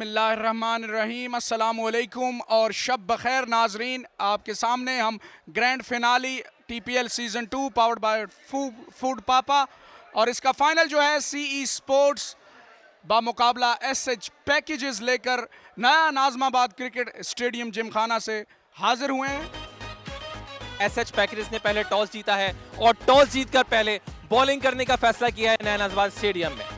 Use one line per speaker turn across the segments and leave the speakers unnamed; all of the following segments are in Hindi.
बिस्मिल्लाहिर्रहमानिर्रहीम, अस्सलामुअलैकुम और शब बखैर नाजरीन। आपके सामने हम grand finale TPL season 2 powered by food पापा और इसका फाइनल जो है CE स्पोर्ट्स बामुकाबला SH पैकेजेस लेकर नया नाज़माबाद क्रिकेट स्टेडियम जिमखाना से हाजिर हुए हैं।
SH पैकेजेस ने पहले टॉस जीता है और टॉस जीतकर पहले बॉलिंग करने का फैसला किया है नया नाज़माबाद स्टेडियम में।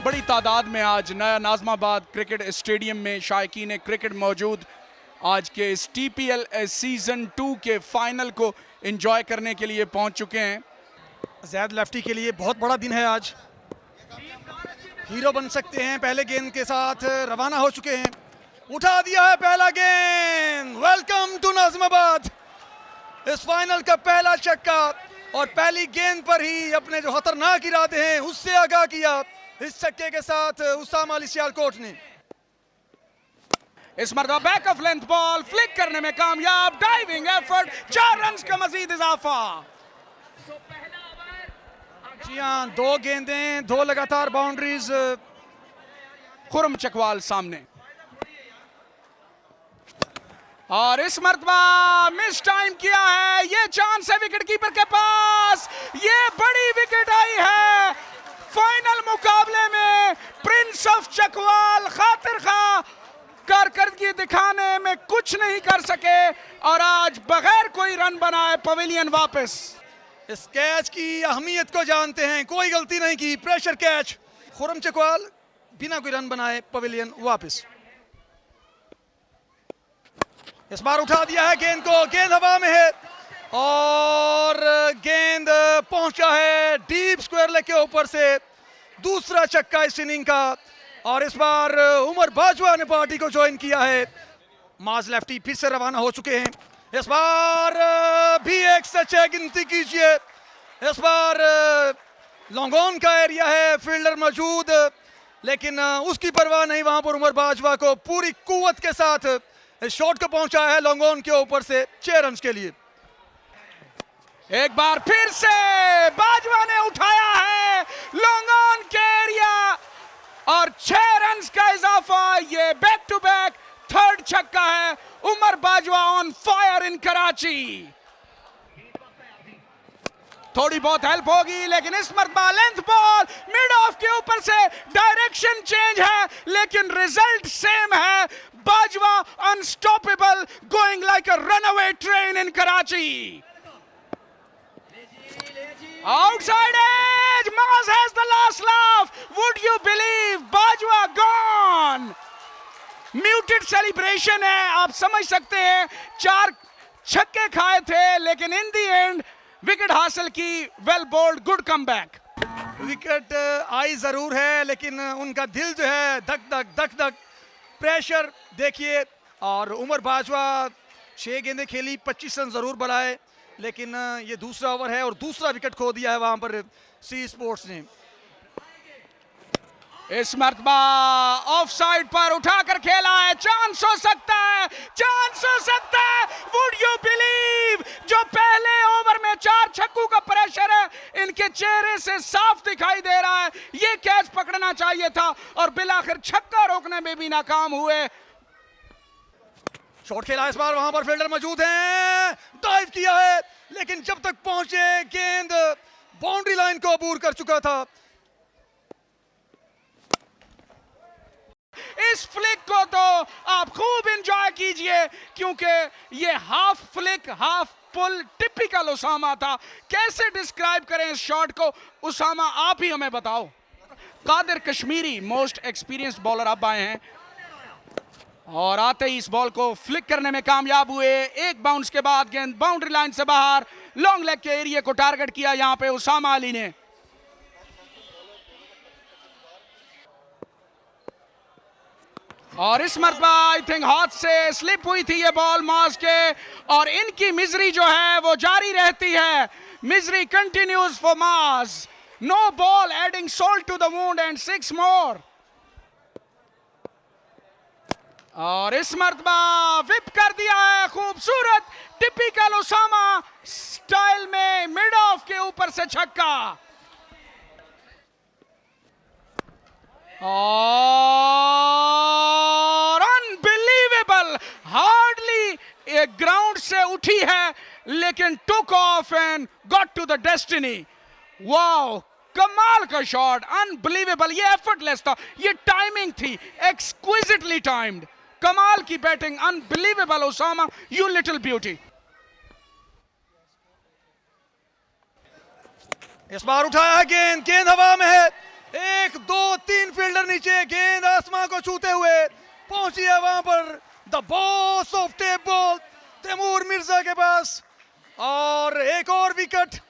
बड़ी तादाद में आज नया नाज़माबाद क्रिकेट स्टेडियम में शायकीन क्रिकेट मौजूद आज के इस TPL सीज़न 2 के फाइनल को एंजॉय करने के लिए पहुंच चुके हैं।
ज़ैद लेफ्टी के लिए बहुत बड़ा दिन है आज, हीरो बन सकते हैं। पहले गेंद के साथ रवाना हो चुके हैं, उठा दिया है पहला गेंद। Welcome to Nazimabad. इस फाइनल का पहला छक्का और पहली गेंद पर ही अपने जो खतरनाक इरादे हैं उससे आगाह किया इस छक्के के साथ उसामा अली सियालकोट ने।
इस मरतबा back of length ball flick करने में कामयाब, डाइविंग एफर्ट, 4 रन्स का मजीद इजाफा।
जी हाँ, 2 गेंदें, 2 लगातार बाउंड्रीज।
खुरम चकवाल सामने और इस मरतबा मिस टाइम किया है। ये चांस है विकेट कीपर के पास, ये बड़ी विकेट आई है फाइनल मुकाबले में। प्रिंस ऑफ चकवाल खातिर खा कारकर्दगी दिखाने में कुछ नहीं कर सके और आज बगैर कोई रन बनाए पवेलियन वापस।
इस कैच की अहमियत को जानते हैं, कोई गलती नहीं की, प्रेशर कैच। खुरम चकवाल बिना कोई रन बनाए पवेलियन वापस। इस बार उठा दिया है गेंद को, गेंद हवा में है और गेंद पहुंचा है डीप स्क्वायर लेग के ऊपर से। दूसरा छक्का इस इनिंग का और इस बार उमर बाजवा ने पार्टी को ज्वाइन किया है। माज लेफ्टी फिर से रवाना हो चुके हैं। इस बार भी एक सच है, गिनती कीजिए। इस बार लॉन्ग ऑन का एरिया है, फील्डर मौजूद, लेकिन उसकी परवाह नहीं। वहां पर उमर बाजवा को पूरी कुव्वत के साथ इस शॉट को पहुंचाया है लॉन्ग ऑन के ऊपर से 6 रन के लिए।
एक बार फिर से बाजवा ने उठाया है लॉन्ग ऑन के एरिया और 6 रन्स का इजाफा। ये बैक टू बैक थर्ड छक्का है। Umar Bajwa on fire in Karachi. थोड़ी बहुत हेल्प होगी लेकिन इस मरतबा लेंथ बॉल मिड ऑफ के ऊपर से डायरेक्शन चेंज है लेकिन रिजल्ट सेम है। Bajwa unstoppable, going like a runaway train in Karachi. Outside edge, Maz has the last laugh. Would you believe? Bajwa gone. Muted celebration है, आप समझ सकते हैं। 4 छक्के खाए थे लेकिन इन दी एंड विकेट हासिल की। Well bowled, good comeback.
Wicket आई जरूर है लेकिन उनका दिल जो है धक धक धक धक। प्रेशर देखिए। और उमर बाजवा 6 गेंदें खेली, 25 रन जरूर बनाए लेकिन ये दूसरा ओवर है और दूसरा विकेट खो दिया है वहां पर CE स्पोर्ट्स ने।
इस मरतबा ऑफ साइड पर उठाकर खेला है। चांस हो सकता है, चांस हो सकता है। Would you believe? जो पहले ओवर में 4 छक्कों का प्रेशर है इनके चेहरे से साफ दिखाई दे रहा है। ये कैच पकड़ना चाहिए था और बिलाखिर छक्का रोकने में भी नाकाम हुए।
शॉट खेला इस बार, वहां पर फील्डर मौजूद हैं, डाइव किया है लेकिन जब तक पहुंचे गेंद बाउंड्री लाइन को अबूर कर चुका था।
इस फ्लिक को तो आप खूब एंजॉय कीजिए क्योंकि ये हाफ फ्लिक हाफ पुल टिपिकल उसामा था। कैसे डिस्क्राइब करें इस शॉट को उसामा, आप ही हमें बताओ। Qadir Kashmiri most experienced bowler अब आए हैं और आते ही इस बॉल को फ्लिक करने में कामयाब हुए। एक बाउंस के बाद गेंद बाउंड्री लाइन से बाहर, लॉन्ग लेग के एरिया को टारगेट किया यहां पे उसामा अली ने। और इस मरतबा आई थिंक हाथ से स्लिप हुई थी ये बॉल माज के और इनकी मिजरी जो है वो जारी रहती है। Misery continues for Maaz. No ball adding salt to the wound and 6 more. और इस मर्तबा विप कर दिया है, खूबसूरत टिपिकल उसामा स्टाइल में मिड ऑफ के ऊपर से छक्का। और अनबिलीवेबल, हार्डली एक ग्राउंड से उठी है लेकिन took off and got to the destiny. Wow, कमाल का शॉट, अनबिलीवेबल। ये एफर्टलेस था, ये टाइमिंग थी एक्सक्विजिटली टाइम्ड। कमाल की batting, unbelievable Usama, you little beauty.
इस बार उठाया है गेंद, गेंद हवा में है, 1 2 3 फील्डर नीचे, गेंद आसमान को छूते हुए पहुंची है वहां पर the boss of tape ball Taimur Mirza के पास। और एक और विकेट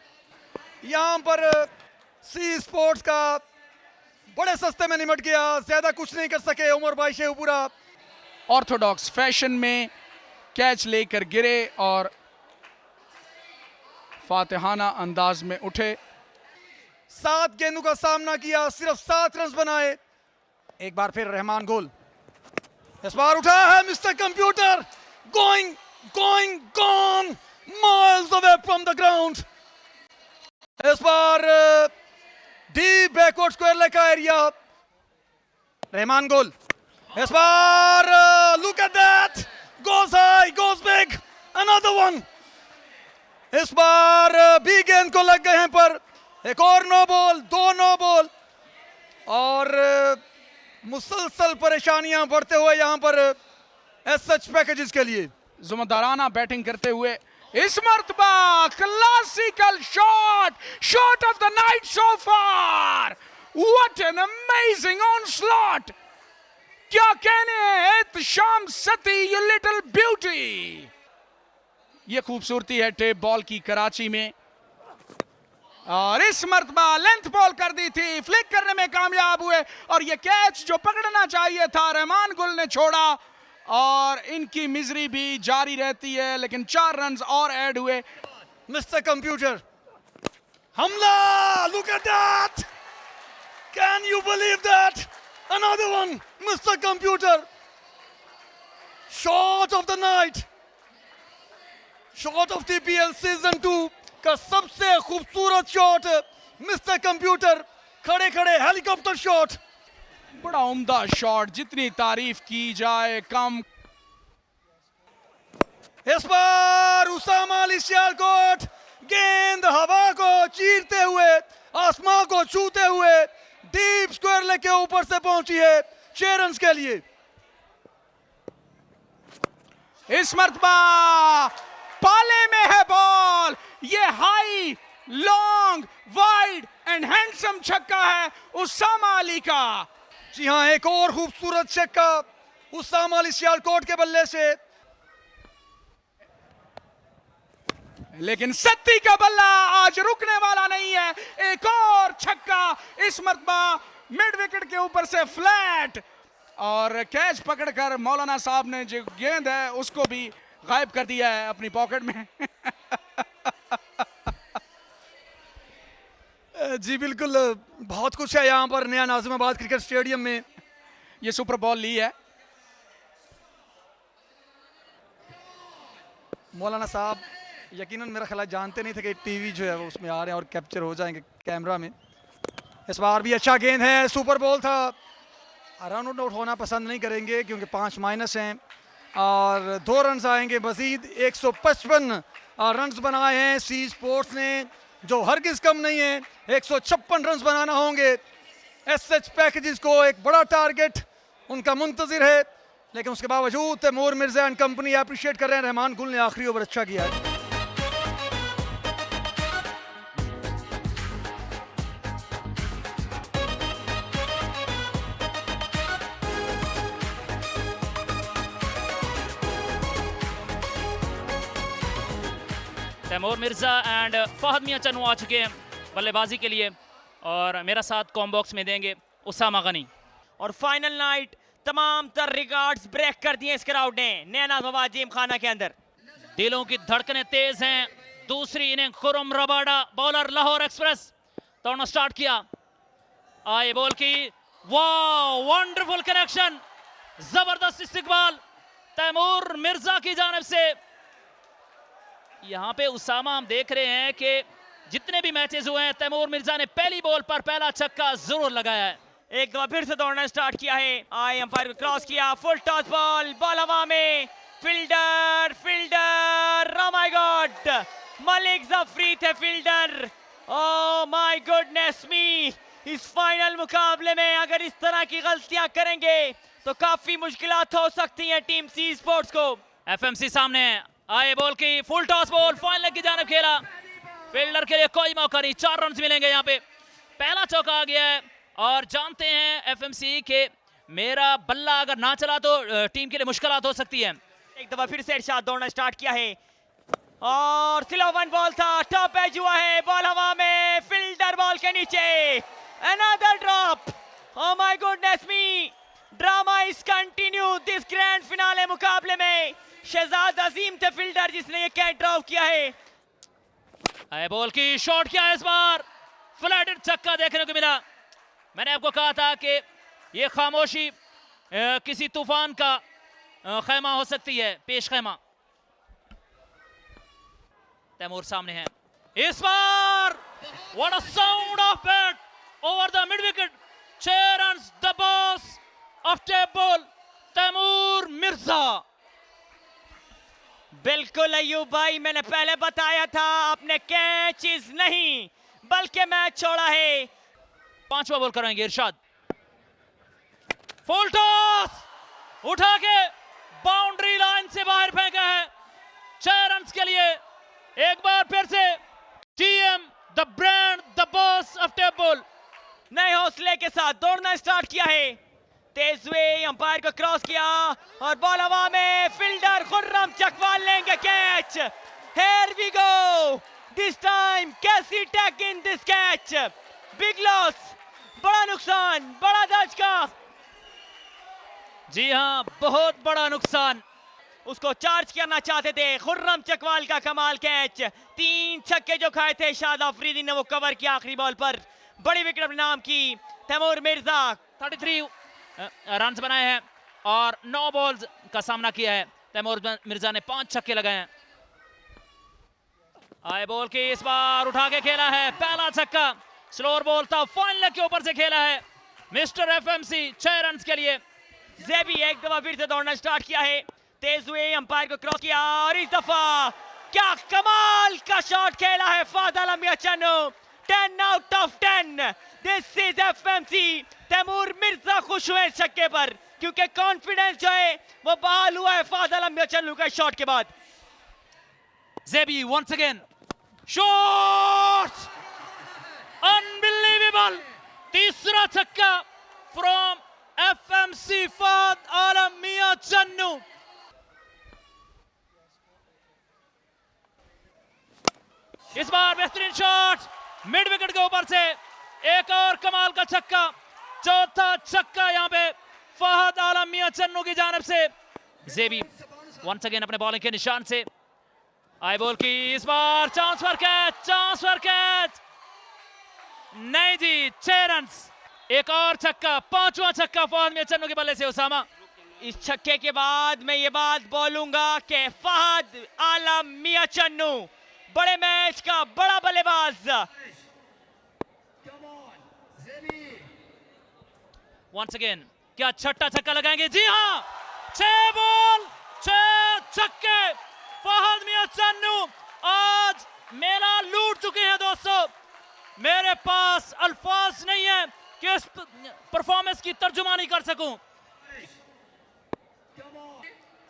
यहां पर सी स्पोर्ट्स का बड़े सस्ते में निमट गया, ज्यादा कुछ नहीं कर सके उमर भाई शेखपुरा।
ऑर्थोडॉक्स फैशन में कैच लेकर गिरे और फातिहाना अंदाज में उठे।
7 गेंदों का सामना किया, सिर्फ 7 रन बनाए। एक बार फिर रहमान गुल, इस बार उठा है mister computer, going going gone miles away from the ground. इस बार डीप बैकवर्ड स्क्वायर लेग का एरिया, रहमान गुल, इस बार look at that, goes high goes big, another one. इस बार भी गेंद को लग गए हैं पर एक और नो बॉल, 2 नो बॉल। और मुसलसल परेशानियां बढ़ते हुए यहां पर एसएच पैकेजेस के लिए।
जुम्मेदाराना बैटिंग करते हुए इस मर्तबा classical shot, shot of the night so far. What an amazing on slot, क्या कहने हैं एहतशाम सती, यू लिटिल ब्यूटी। ये खूबसूरती है टेप बॉल की कराची में। और इस मर्तबा लेंथ बॉल कर दी थी, फ्लिक करने में कामयाब हुए और ये कैच जो पकड़ना चाहिए था रहमान गुल ने छोड़ा। और इनकी मिजरी भी जारी रहती है लेकिन 4 रन और ऐड हुए।
मिस्टर कंप्यूटर, हमला, look at that, can you believe that, another one, mister computer, shot of the night, shot of TPL season 2 का सबसे खूबसूरत शॉट, मिस्टर कंप्यूटर, खड़े खड़े हेलीकॉप्टर शॉट,
बड़ा उम्दा शॉट, जितनी तारीफ की जाए कम।
इस बार उसामा अली सियालकोट, गेंद हवा को चीरते हुए, आसमान को छूते हुए डीप स्क्वायर लेग के ऊपर से पहुंची है 6 रन के लिए।
इस मर्तबा पाले में है बॉल, ये high long wide and handsome छक्का है उसामा अली का।
जी हां, एक और खूबसूरत छक्का उसामा अली सियालकोट के बल्ले से।
लेकिन सत्ती का बल्ला आज रुकने वाला नहीं है, एक और छक्का इस मर्तबा मिड विकेट के ऊपर से फ्लैट। और कैच पकड़कर मौलाना साहब ने जो गेंद है उसको भी गायब कर दिया है अपनी पॉकेट में।
जी बिल्कुल, बहुत कुछ है यहाँ पर नया नाजिमाबाद क्रिकेट स्टेडियम में।
ये सुपर बॉल ली है।
मौलाना साहब यकीनन मेरा ख्याल जानते नहीं थे कि टीवी जो है वो उसमें आ रहे हैं और कैप्चर हो जाएंगे कैमरा में। इस बार भी अच्छा गेंद है, सुपर बॉल था। रन आउट होना पसंद नहीं करेंगे क्योंकि 5 माइनस हैं और 2 रन आएंगे मजीद। 155 रन बनाए हैं सी स्पोर्ट्स ने, जो हरगिज कम नहीं है। 156 रन बनाना होंगे। एसएच पैकेजेस को एक बड़ा टारगेट उनका मुंतजिर है, लेकिन उसके बावजूद Taimur Mirza and company appreciate कर रहे हैं। रहमान गुल ने आखिरी ओवर अच्छा किया है।
तैमूर मिर्जा एंड फहद मियां चन्नू आ चुके हैं बल्लेबाजी के लिए और मेरा साथ कॉम बॉक्स में देंगे उसामा गनी।
और फाइनल नाइट तमाम तर रिकॉर्ड्स ब्रेक कर दिए इस क्राउड ने नया नाज़िमाबाद जिम खाना के अंदर।
दिलों की धड़कनें तेज हैं। दूसरी inning Khurram Rabada bowler Lahore express तोड़ना स्टार्ट किया। आए बॉल की, वाह वंडरफुल कनेक्शन, जबरदस्त इस्तिकबाल तैमूर मिर्जा की जानिब से। यहां पे उसामा हम देख रहे हैं कि जितने भी मैचेस हुए हैं तैमूर मिर्जा ने पहली बॉल पर पहला छक्का जरूर लगाया है।
एक दफा फिर से दौड़ना स्टार्ट किया है, आई अंपायर को क्रॉस किया, फुल टॉस बॉल, बॉल हवा में, fielder fielder, oh my God, Malik Jafari थे फील्डर। ओ माय गुडनेस मी, इस फाइनल मुकाबले में अगर इस तरह की गलतियां करेंगे तो काफी मुश्किलात हो सकती हैं टीम सी स्पोर्ट्स को।
एफएमसी सामने आए, बॉल की फुल टॉस बॉल फाइनल की जानिब खेला, फील्डर के लिए कोई मौका नहीं, 4 रन मिलेंगे यहाँ पे। पहला चौका आ गया है और जानते हैं एफएमसी के मेरा बल्ला अगर ना चला तो टीम के लिए मुश्किलात हो सकती है।
एक दफा फिर से इरशाद दौड़ना स्टार्ट किया है और स्लो वन बॉल था, टॉप एज हुआ है, बॉल हवा में, फील्डर बॉल के नीचे, another drop. Oh my goodness me, drama is continue this grand finale मुकाबले में। शहजाद अजीम थे फील्डर जिसने ये कैच ड्रॉप किया है।
आए, बॉल की शॉट किया है, इस बार फ्लैटेड छक्का देखने को मिला। मैंने आपको कहा था कि ये खामोशी किसी तूफान का खैमा हो सकती है, पेश खैमा। तैमूर सामने है, इस बार what a sound of bat over the mid wicket, 6 runs, the boss of table Taimur Mirza.
बिल्कुल अयूब भाई, मैंने पहले बताया था आपने कैचेस नहीं बल्कि मैच छोड़ा है।
5वां बॉल कराएंगे इरशाद, फुल टॉस उठा के बाउंड्री लाइन से बाहर फेंका है, 6 रन के लिए। एक बार फिर से TM the brand the boss of table
नए हौसले के साथ दौड़ना स्टार्ट किया है, तेज हुए, अंपायर को क्रॉस किया और बॉल हवा में, फील्डर खुर्रम चकवाल लेंगे catch. Here we go, this time कैसी टैग in this catch, big loss, बड़ा नुकसान, बड़ा धचका।
जी हां, बहुत बड़ा नुकसान।
उसको चार्ज करना चाहते थे, खुर्रम चकवाल का कमाल कैच, 3 छक्के जो खाए थे शाद अफरीदी ने वो कवर किया आखिरी बॉल पर, बड़ी विकेट नाम की। तैमूर मिर्जा
33 रन बनाए हैं और 9 बॉल्स का सामना किया है। तैमूर मिर्जा ने 5 छक्के लगाए हैं। आए, बॉल की इस बार उठा के खेला है, पहला छक्का, स्लोअर बॉल था, फाइनल के ऊपर से खेला है मिस्टर एफएमसी, 6 रन के लिए।
ज़ेबी एक दफा फिर से दौड़ना स्टार्ट किया है, तेज हुए, अंपायर को क्रॉस किया और इस दफा क्या कमाल का शॉट खेला है फादल अमियाचन्नू, 10 out of 10। This is FMC. Taimur Mirza खुश हुए छक्के पर क्योंकि कॉन्फिडेंस जो है वो बहाल हुआ है फादल अमियाचन्नू के शॉट के बाद।
ज़ेबी वंस अगेन, शॉट अनबिलीवेबल, तीसरा छक्का फ्रॉम एफएमसी फाद आलम मियां चन्नू। इस बार बेहतरीन शॉट मिड विकेट के ऊपर से, एक और कमाल का छक्का, चौथा छक्का यहां पे फहद आलम मियां चन्नू की जानिब से। ज़ेबी वंस अगेन अपने बॉलिंग के निशान से, आई बॉल की इस बार chance for catch, chance for catch, नहीं जी, 6 रन, एक और छक्का, 5वां छक्का फहद मियां चन्नू के बल्ले से। उसामा,
इस छक्के के बाद मैं ये बात बोलूंगा कि फहद आलम मियां चन्नू बड़े मैच का बड़ा बल्लेबाज।
वंस अगेन क्या छठा छक्का लगाएंगे? जी हाँ, 6 बॉल 6 छक्के, फहद मियां चन्नू आज मेला लूट चुके हैं दोस्तों। मेरे पास अल्फाज नहीं है कि इस परफॉर्मेंस की तर्जुमानी कर सकूं।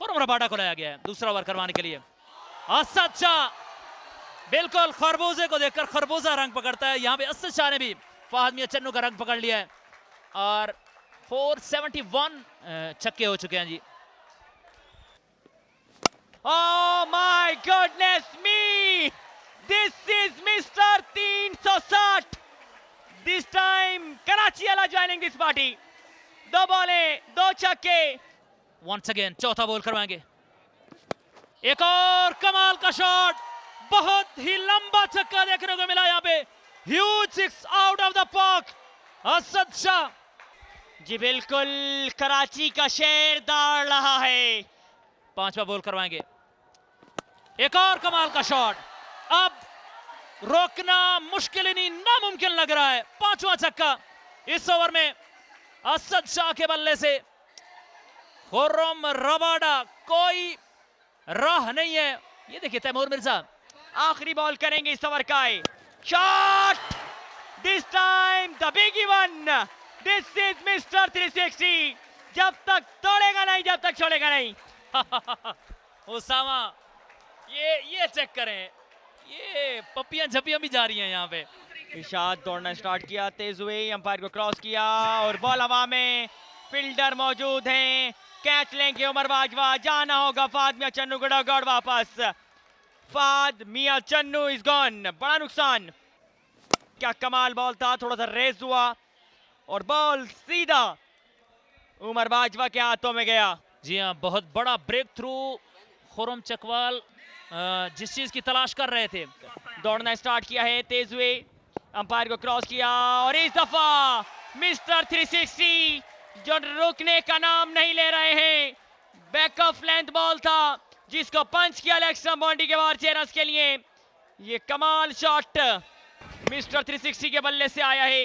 खुर्रम रबाडा को लाया गया है दूसरा ओवर करवाने के लिए। असद शाह, बिल्कुल खरबूजे को देखकर खरबूजा रंग पकड़ता है, यहाँ पे असद शाह ने भी फहद मियां चन्नू का रंग पकड़ लिया है और 471 छक्के हो चुके हैं जी।
Oh my goodness me! This is Mr. 360. This time Karachi वाला joining this party. 2 बॉलें 2 छक्के।
वंस अगेन चौथा बॉल करवाएंगे, एक और कमाल का शॉट, बहुत ही लंबा छक्का देखने को मिला यहाँ पे, huge 6 out of the park. Asad Shah
ji बिल्कुल, कराची का शेर दौड़ रहा है।
पांचवा बॉल करवाएंगे, एक और कमाल का शॉट, अब रोकना मुश्किल ही नहीं नामुमकिन लग रहा है। पांचवा छक्का इस ओवर में असद शाह के बल्ले से। खुर्रम रबाडा, कोई राह नहीं है। ये देखिए तैमूर मिर्जा
आखिरी बॉल करेंगे इस ओवर का। Shot, this time the big one, this is mister 360। जब तक तोड़ेगा नहीं, जब तक छोड़ेगा नहीं।
उसामा, ये चेक करें, ये पप्पियां झपियां भी जा रही हैं यहाँ पे।
इरशाद दौड़ना स्टार्ट किया, तेज हुए, अंपायर को क्रॉस किया और बॉल हवा में। फील्डर मौजूद हैं, कैच लेंगे उमर बाजवा, जाना होगा फाद मियां चन्नू को डॉगआउट वापस। फाद मियां चन्नू इज गॉन, बड़ा नुकसान। क्या कमाल बॉल था, थोड़ा सा रेस हुआ और बॉल सीधा उमर बाजवा के हाथों में गया।
जी हाँ, बहुत बड़ा ब्रेक थ्रू खुर्रम चकवाल जिस चीज की तलाश कर रहे थे।
दौड़ना स्टार्ट किया है, तेज हुए, अंपायर को क्रॉस किया और इस दफा मिस्टर 360 जो रुकने का नाम नहीं ले रहे हैं। बैक ऑफ लेंथ बॉल था जिसको पंच किया लेग स्टंप बाउंड्री के बाहर 6 रन के लिए। ये कमाल शॉट मिस्टर 360 के बल्ले से आया है।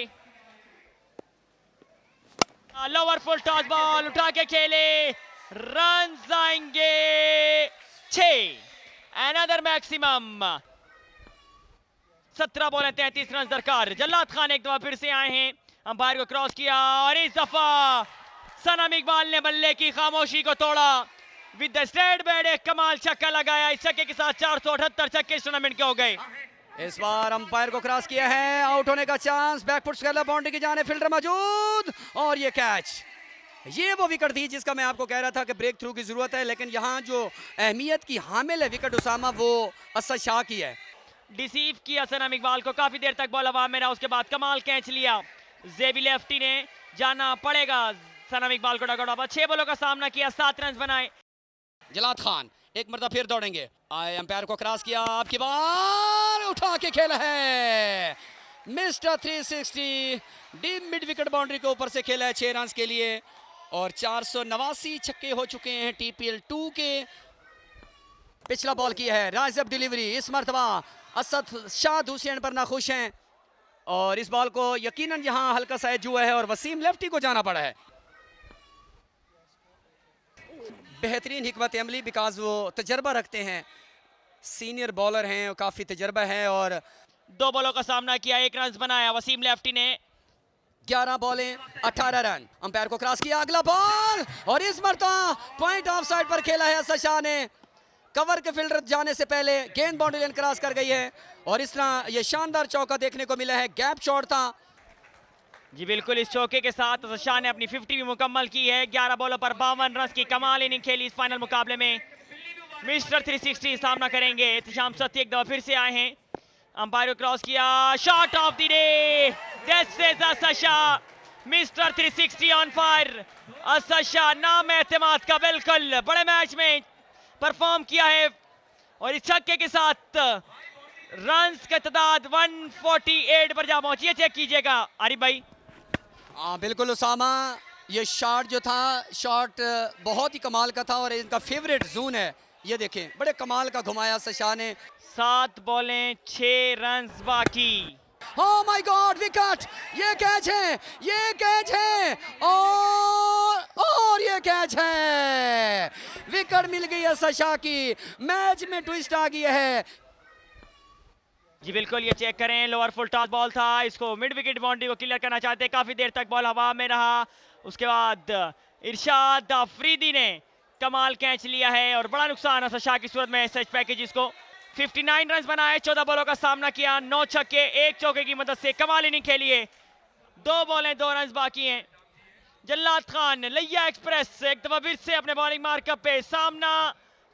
लोअर फुल टॉस बॉल उठा के खेले, रन आएंगे 6, अनदर मैक्सिमम। 17 बॉल 33 रन दरकार। जल्लाद खान एक दफा फिर से आए हैं, अंपायर को क्रॉस किया और इस दफा सनम इकबाल ने बल्ले की खामोशी को तोड़ा। विद द स्ट्रेट बैट एक कमाल छक्का लगाया। इस छक्के के साथ 478 छक्के इस टूर्नामेंट के हो गए।
इस बार अंपायर को क्रॉस किया है, आउट होने का चांस, बैकफुट स्कैलर बाउंड्री की जाने, फील्डर मौजूद और ये कैच। ये वो विकेट थी जिसका मैं आपको कह रहा था कि ब्रेक थ्रू की जरूरत है, लेकिन यहाँ जो अहमियत की हामिल है विकेट उसामा, वो असद शाह की है।
डिसीव किया सनम इकबाल को, काफी देर तक बॉल हवा में रहा, उसके बाद कमाल कैच लिया जेबी लेफ्टी ने। जाना पड़ेगा सनम इकबाल को डॉगआउट वापस। 6 बॉलों का सामना किया, 7 रन बनाए।
जलाद खान एक मरतबा फिर दौड़ेंगे, आए अंपायर को क्रॉस किया, आपकी बार उठा के खेला है mister 360। Deep mid wicket boundary के ऊपर से खेला है 6 रन के लिए और 489 छक्के हो चुके हैं TPL 2 के। पिछला बॉल किया है, राइज अप डिलीवरी, इस मरतबा असद शाह दूसरे एंड पर नाखुश हैं और इस बॉल को यकीनन यहाँ हल्का सा एज हुआ है और वसीम लेफ्टी को जाना पड़ा है। बेहतरीन हिकमत अमली, बिकॉज वो तजर्बा रखते हैं, सीनियर बॉलर हैं, काफ़ी तजर्बा है और
2 बॉलों का सामना किया, 1 रन बनाया वसीम लेफ्टी ने।
11 बॉलें 18 रन। अंपायर को क्रॉस किया, अगला बॉल और इस मरतबा पॉइंट ऑफ साइड पर खेला है असद शाह ने। कवर के फील्डर जाने से पहले गेंद बाउंड्री लाइन क्रॉस कर गई है और इस तरह ये शानदार चौका देखने को मिला है। गैप शॉट था।
जी बिल्कुल, इस चौके के साथ असद शाह ने अपनी 50 भी मुकम्मल की है। 11 बॉलों पर 52 रन की कमाल इनिंग खेली इस फाइनल मुकाबले में। मिस्टर 360 सामना करेंगे। एहतशाम सत्ती एक दफा फिर से आए हैं, अंपायर को क्रॉस किया, shot of the day, this is Asad Shah. Mister 360 on fire. Asad Shah नाम एतमाद का बिल्कुल बड़े मैच में परफॉर्म किया है और इस छक्के के साथ रन्स का तादाद 148 पर जा पहुंची है। चेक कीजिएगा आरिफ भाई।
हाँ बिल्कुल उसामा, ये शॉट जो था, शॉट बहुत ही कमाल का था और इनका फेवरेट जोन है। ये देखें, बड़े कमाल का घुमाया असद शाह ने।
7 बॉलें 6 रन बाकी।
ओह माय गॉड, विकेट, ये कैच है, ये कैच है और ये कैच है। विकेट मिल गई असद शाह की, मैच में ट्विस्ट आ गया है।
जी बिल्कुल, ये चेक करें, लोअर फुल टॉस बॉल था, इसको मिड विकेट बाउंड्री को क्लियर करना चाहते, काफी देर तक बॉल हवा में रहा। उसके बाद इरशाद अफरीदी ने कमाल कैच लिया है और बड़ा नुकसान असद शाह की सूरत में सच पैकेज को। 59 रन बनाए, 14 बॉलों का सामना किया, 9 छक्के 1 चौके की मदद से कमाल इनिंग खेली है। 2 बॉलें 2 रन बाकी हैं। जल्लाद खान लिया एक्सप्रेस एक दफा फिर से अपने बॉलिंग मार्कअप पे सामना,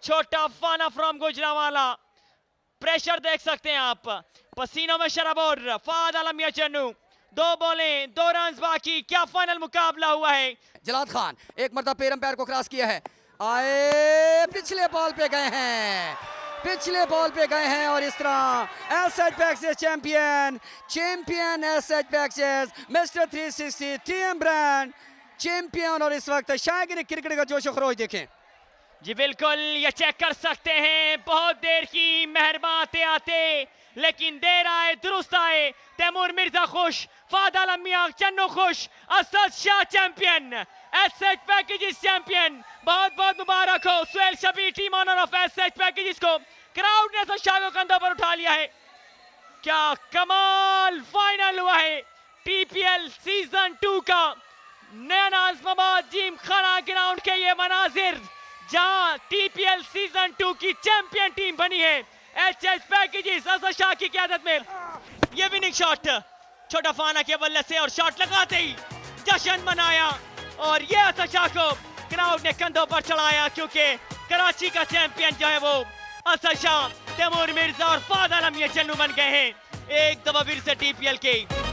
छोटा फाना फ्रॉम गुजरावाला। प्रेशर देख सकते हैं आप, पसीनों में शराबोर। फाद आलम मियां चन्नू, 2 बॉलें 2 रन बाकी, क्या फाइनल मुकाबला हुआ है।
जलाद खान एक मरतबा पैर अंपायर को क्रॉस किया है, आए पिछले बॉल पे गए हैं, पिछले बॉल पे गए हैं और इस तरह एसएच पैक्सेस चैंपियन एसएच पैक्सेस मिस्टर 360 टीएम ब्रांड चैंपियन। और इस वक्त शायद क्रिकेट का जोश खरोश देखें।
जी बिल्कुल, ये चेक कर सकते हैं, बहुत देर की मेहरबान आते आते, लेकिन देर आए दुरुस्त आए। तैमूर मिर्जा खुश, फहद आलम मियां चन्नू खुश, Asad Shah champion, SH packages champion. बहुत बहुत मुबारक हो Suhail Shabbir, team honour of SH packages को। क्राउड ने असद शाह को कंधों पर उठा लिया है। क्या कमाल फाइनल हुआ है टीपीएल सीजन 2 का। नया नाज़माबाद जिम खाना ग्राउंड के ये मनाजिर जहां टीपीएल सीजन 2 की चैंपियन टीम बनी है एचएच पैकेजेस असद शाह की क़यादत में। ये विनिंग शॉट छोटा फाना के बल्ले से, और शॉट लगाते ही जश्न मनाया, और ये असद शाह को क्राउड ने कंधों पर चढ़ाया, क्योंकि कराची का चैंपियन जो है वो असद शाह, तैमूर मिर्जा और फहद आलम ये चन्नू बन गए हैं एक दफा फिर से टीपीएल के।